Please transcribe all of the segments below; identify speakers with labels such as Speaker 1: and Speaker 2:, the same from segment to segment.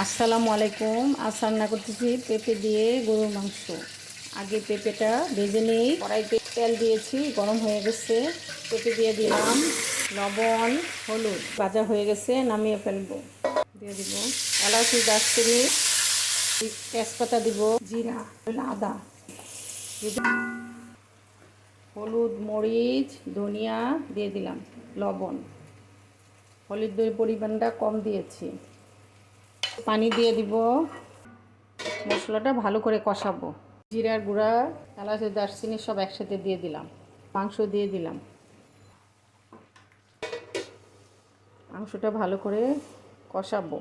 Speaker 1: আসসালামু আলাইকুম। আজ রান্না করতেছি পেঁপে দিয়ে গরুর মাংস। আগে পেঁপেটা ভেজে নিই, কড়াইতে তেল দিয়েছি, গরম হয়ে গেছে। পেঁপে দিয়ে দিলাম, লবণ, হলুদ। ভাজা হয়ে গেছে, নামিয়ে ফেলবো। দিয়ে দিব এলাচি, দারচিনি, তেজপাতা দিব, জিরা, আদা, হলুদ, মরিচ, ধনিয়া দিয়ে দিলাম, লবণ। হলুদের পরিমাণটা কম দিয়েছি। পানি দিয়ে দিব, মশলাটা ভালো করে কষাবো। জিরার গুঁড়া, এলাচ, দারচিনি সব একসাথে দিয়ে দিলাম, মাংস দিয়ে দিলাম। মাংসটা ভালো করে কষাবো।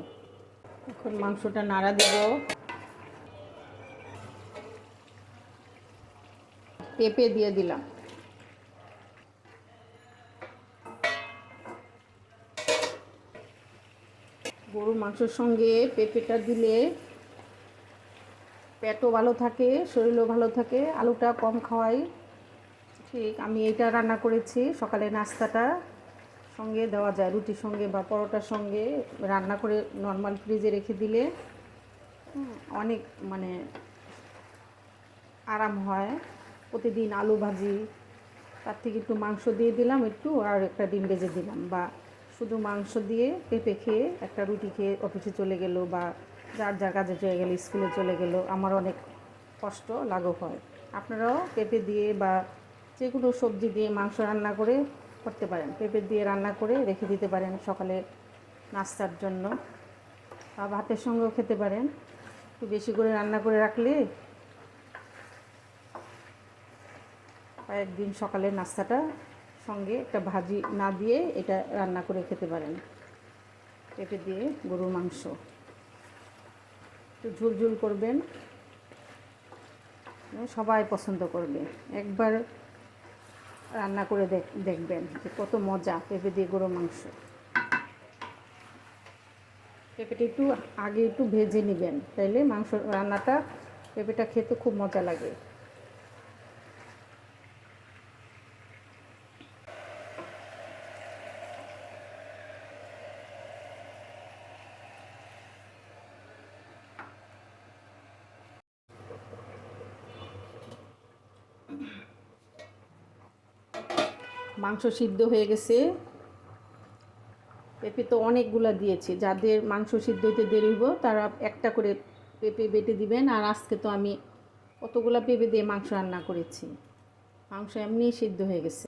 Speaker 1: এখন মাংসটা নাড়া দিব। পেঁপে দিয়ে দিলাম। গরুর মাংসের সঙ্গে পেঁপেটা দিলে পেটও ভালো থাকে, শরীরও ভালো থাকে। আলুটা কম খাওয়াই ঠিক। আমি এইটা রান্না করেছি সকালে, নাস্তাটা সঙ্গে দেওয়া যায়, রুটির সঙ্গে বা পরোটার সঙ্গে রান্না করে নর্মাল ফ্রিজে রেখে দিলে অনেক আরাম হয়। প্রতিদিন আলু ভাজি, তার থেকে একটু মাংস দিয়ে দিলাম, একটু আর একটা ডিম ভেজে দিলাম, বা শুধু মাংস দিয়ে পেঁপে খেয়ে একটা রুটি খেয়ে অফিসে চলে গেল, বা যার যার কাজে চলে গেল, স্কুলে চলে গেল, আমার অনেক কষ্ট লাঘব হয়। আপনারাও পেঁপে দিয়ে বা যে কোনো সবজি দিয়ে মাংস রান্না করে করতে পারেন। পেঁপে দিয়ে রান্না করে রেখে দিতে পারেন সকালে নাস্তার জন্য, বা ভাতের সঙ্গেও খেতে পারেন। একটু বেশি করে রান্না করে রাখলে কয়েকদিন সকালে নাস্তাটা সঙ্গে একটা ভাজি না দিয়ে এটা রান্না করে খেতে পারেন। পেঁপে দিয়ে গরুর মাংস একটু ঝুলঝুল করবেন, সবাই পছন্দ করবে। একবার রান্না করে দেখবেন যে কত মজা পেঁপে দিয়ে গরুর মাংস। পেঁপেটা একটু আগে একটু ভেজে নেবেন, তাইলে মাংস রান্নাটা, পেঁপেটা খেতে খুব মজা লাগে। মাংস সিদ্ধ হয়ে গেছে। পেঁপে তো অনেকগুলো দিয়েছি, যাদের মাংস সিদ্ধ হইতে দেরি হইব তারা একটা করে পেঁপে বেটে দিবেন। আর আজকে তো আমি কতগুলো পেঁপে দিয়ে মাংস রান্না করেছি, মাংস এমনিই সিদ্ধ হয়ে গেছে।